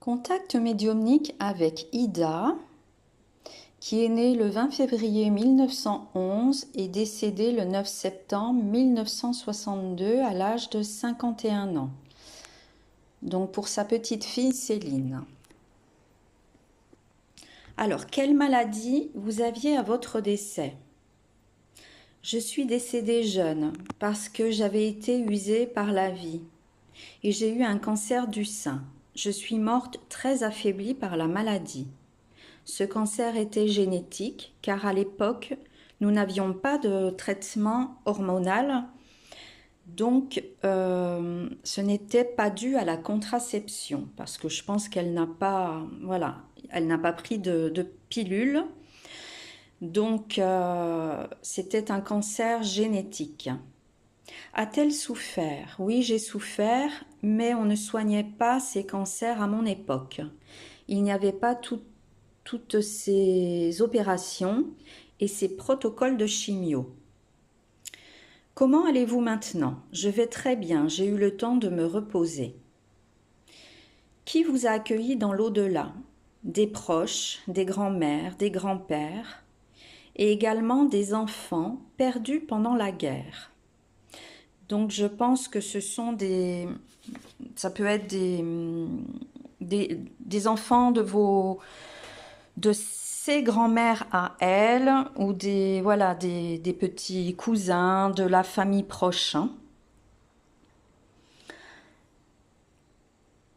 Contact médiumnique avec Ida, qui est née le 20 février 1911 et décédée le 9 septembre 1962 à l'âge de 51 ans. Donc pour sa petite fille Céline. Alors, quelle maladie vous aviez à votre décès? Je suis décédée jeune parce que j'avais été usée par la vie et j'ai eu un cancer du sein. Je suis morte très affaiblie par la maladie. Ce cancer était génétique car à l'époque, nous n'avions pas de traitement hormonal, donc ce n'était pas dû à la contraception parce que je pense qu'elle n'a pas, elle n'a pas pris de pilule. Donc c'était un cancer génétique. A-t-elle souffert? Oui, j'ai souffert, mais on ne soignait pas ces cancers à mon époque. Il n'y avait pas toutes ces opérations et ces protocoles de chimio. Comment allez-vous maintenant? Je vais très bien, j'ai eu le temps de me reposer. Qui vous a accueilli dans l'au-delà? Des proches, des grands-mères, des grands-pères et également des enfants perdus pendant la guerre. Donc je pense que ce sont ça peut être des enfants de ses grands-mères à elle ou des petits cousins de la famille proche.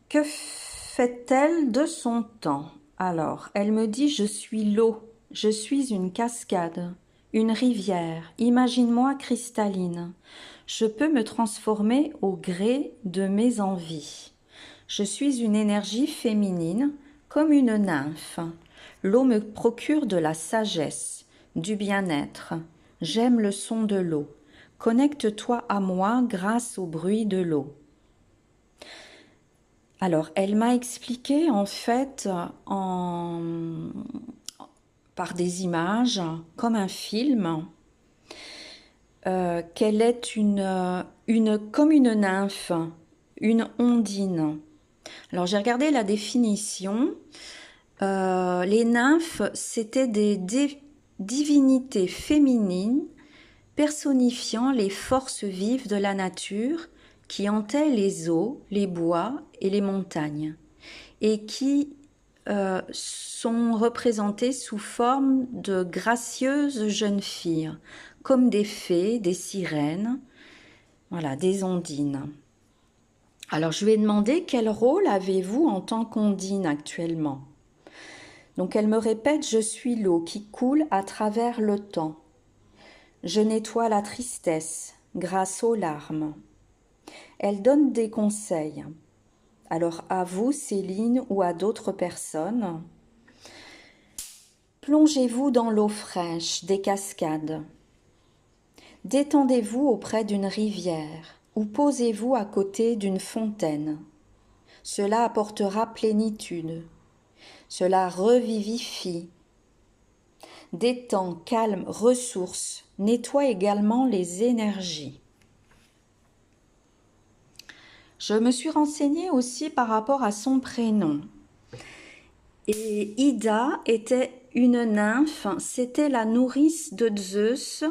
Que fait-elle de son temps? Alors, elle me dit: je suis l'eau, je suis une cascade, une rivière, imagine-moi cristalline. Je peux me transformer au gré de mes envies. Je suis une énergie féminine, comme une nymphe. L'eau me procure de la sagesse, du bien-être. J'aime le son de l'eau. Connecte-toi à moi grâce au bruit de l'eau. Alors, elle m'a expliqué en fait par des images, comme un film, qu'elle est comme une nymphe, une ondine. Alors j'ai regardé la définition. Les nymphes, c'était des divinités féminines personnifiant les forces vives de la nature qui hantaient les eaux, les bois et les montagnes et qui sont représentées sous forme de gracieuses jeunes filles, comme des fées, des sirènes, voilà, des ondines. Alors je lui ai demandé quel rôle avez-vous en tant qu'ondine actuellement? Donc elle me répète: je suis l'eau qui coule à travers le temps. Je nettoie la tristesse grâce aux larmes. Elle donne des conseils. Alors à vous, Céline, ou à d'autres personnes, plongez-vous dans l'eau fraîche des cascades. Détendez-vous auprès d'une rivière ou posez-vous à côté d'une fontaine. Cela apportera plénitude. Cela revivifie. Détend, calme, ressource, nettoie également les énergies. Je me suis renseignée aussi par rapport à son prénom. Et Ida était une nymphe, c'était la nourrice de Zeus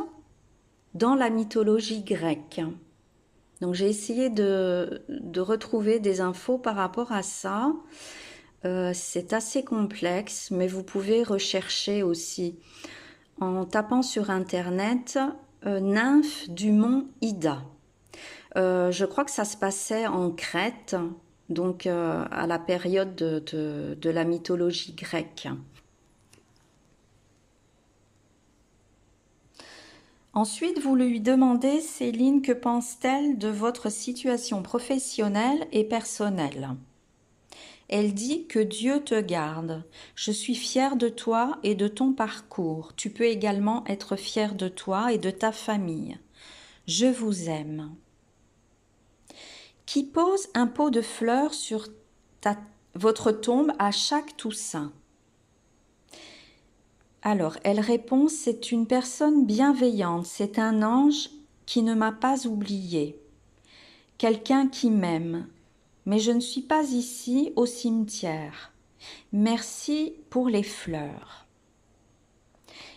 dans la mythologie grecque. Donc j'ai essayé de retrouver des infos par rapport à ça. C'est assez complexe, mais vous pouvez rechercher aussi en tapant sur internet nymphe du mont Ida. Je crois que ça se passait en Crète, donc à la période de la mythologie grecque. Ensuite, vous lui demandez, Céline, que pense-t-elle de votre situation professionnelle et personnelle? Elle dit que Dieu te garde. Je suis fière de toi et de ton parcours. Tu peux également être fière de toi et de ta famille. Je vous aime. Qui pose un pot de fleurs sur votre tombe à chaque Toussaint? Alors, elle répond: c'est une personne bienveillante, c'est un ange qui ne m'a pas oubliée, quelqu'un qui m'aime. mais je ne suis pas ici au cimetière. Merci pour les fleurs.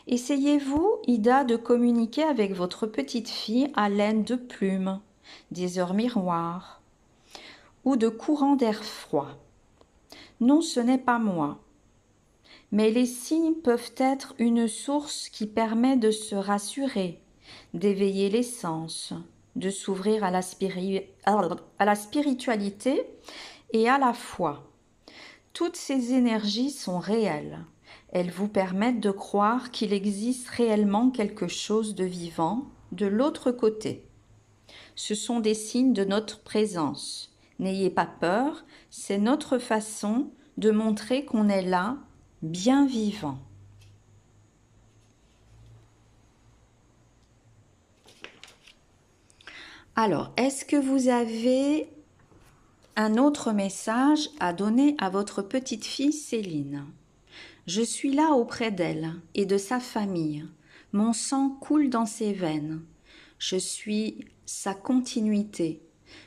Essayez-vous, Ida, de communiquer avec votre petite fille à l'aide de plumes, des heures miroirs ou de courants d'air froid. Non, ce n'est pas moi. Mais les signes peuvent être une source qui permet de se rassurer, d'éveiller les sens, de s'ouvrir à la spiritualité et à la foi. Toutes ces énergies sont réelles. Elles vous permettent de croire qu'il existe réellement quelque chose de vivant de l'autre côté. Ce sont des signes de notre présence. N'ayez pas peur, c'est notre façon de montrer qu'on est là, bien vivant. Alors, est-ce que vous avez un autre message à donner à votre petite fille Céline? Je suis là auprès d'elle et de sa famille. Mon sang coule dans ses veines. Je suis sa continuité.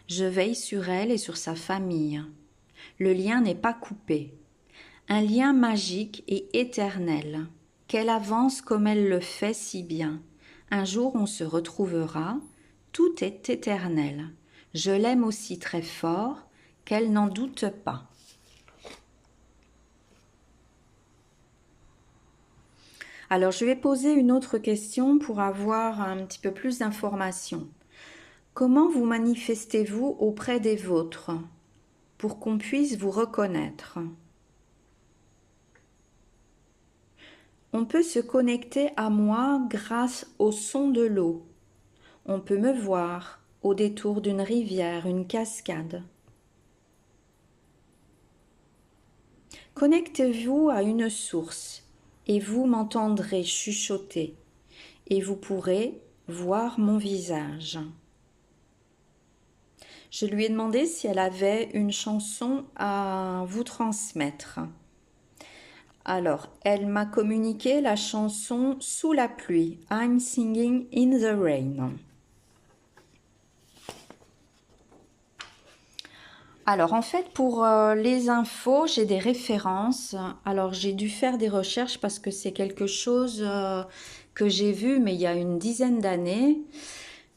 Je veille sur elle et sur sa famille. Le lien n'est pas coupé. Un lien magique et éternel. Qu'elle avance comme elle le fait si bien. Un jour on se retrouvera. Tout est éternel. Je l'aime aussi très fort, qu'elle n'en doute pas. Alors, je vais poser une autre question pour avoir un petit peu plus d'informations. Comment vous manifestez-vous auprès des vôtres pour qu'on puisse vous reconnaître? On peut se connecter à moi grâce au son de l'eau. On peut me voir au détour d'une rivière, une cascade. Connectez-vous à une source et vous m'entendrez chuchoter et vous pourrez voir mon visage. Je lui ai demandé si elle avait une chanson à vous transmettre. Alors, elle m'a communiqué la chanson Sous la pluie, I'm Singing in the Rain. Alors, en fait, pour les infos, j'ai des références. Alors, j'ai dû faire des recherches parce que c'est quelque chose que j'ai vu, mais il y a une dizaine d'années.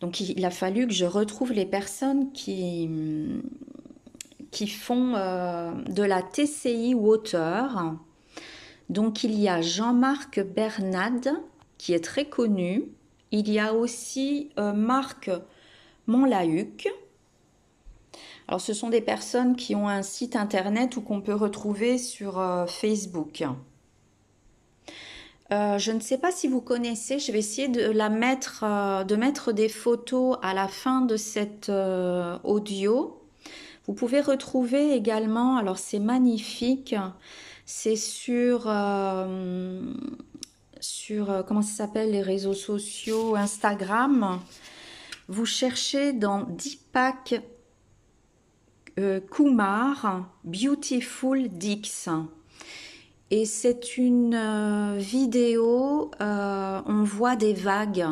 Donc, il a fallu que je retrouve les personnes qui font de la TCI Water. Donc, il y a Jean-Marc Bernade, qui est très connu. Il y a aussi Marc Monlahuc. Alors, ce sont des personnes qui ont un site internet ou qu'on peut retrouver sur Facebook. Je ne sais pas si vous connaissez, je vais essayer de mettre des photos à la fin de cet audio. Vous pouvez retrouver également, alors c'est magnifique, c'est sur comment ça s'appelle les réseaux sociaux, Instagram. Vous cherchez dans Deepak Kumar, Beautiful Dix. Et c'est une vidéo, on voit des vagues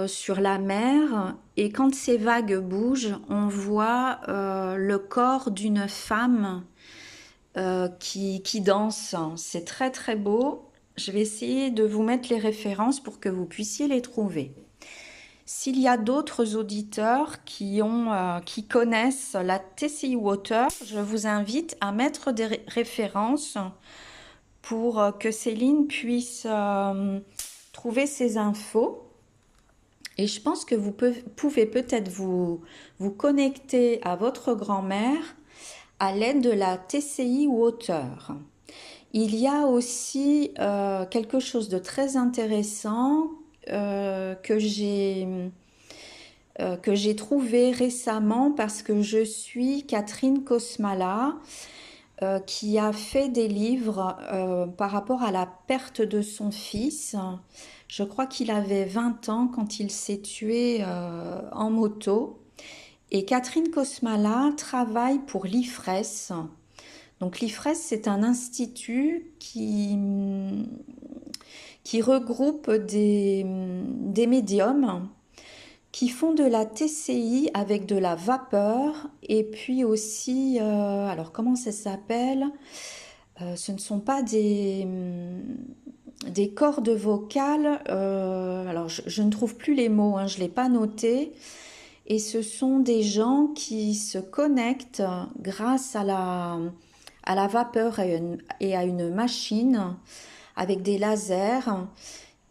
sur la mer. Et quand ces vagues bougent, on voit le corps d'une femme qui danse. C'est très très beau. Je vais essayer de vous mettre les références pour que vous puissiez les trouver. S'il y a d'autres auditeurs qui connaissent la TCI Water, je vous invite à mettre des références pour que Céline puisse trouver ces infos. Et je pense que vous pouvez peut-être vous connecter à votre grand-mère à l'aide de la TCI Water. Il y a aussi quelque chose de très intéressant que j'ai trouvé récemment parce que je suis Catherine Kosmala qui a fait des livres par rapport à la perte de son fils. Je crois qu'il avait 20 ans quand il s'est tué en moto. Et Catherine Kosmala travaille pour l'IFRES. Donc l'IFRES, c'est un institut qui regroupe des médiums qui font de la TCI avec de la vapeur et puis aussi, alors comment ça s'appelle? Ce ne sont pas des cordes vocales, alors je ne trouve plus les mots, hein, je ne l'ai pas noté, et ce sont des gens qui se connectent grâce à la vapeur et à une machine avec des lasers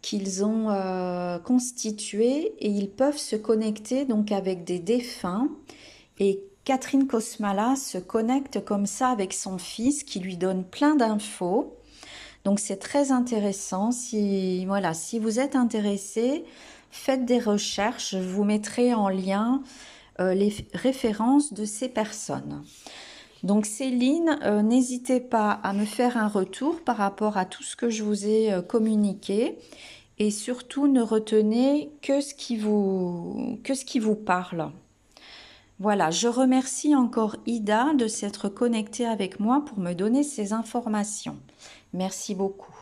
qu'ils ont constitués et ils peuvent se connecter donc avec des défunts. Et Catherine Kosmala se connecte comme ça avec son fils qui lui donne plein d'infos. Donc c'est très intéressant. Si, voilà, si vous êtes intéressé, faites des recherches. Je vous mettrai en lien les références de ces personnes. Donc Céline, n'hésitez pas à me faire un retour par rapport à tout ce que je vous ai communiqué. Et surtout, ne retenez que ce qui vous parle. Voilà, je remercie encore Ida de s'être connectée avec moi pour me donner ces informations. Merci beaucoup.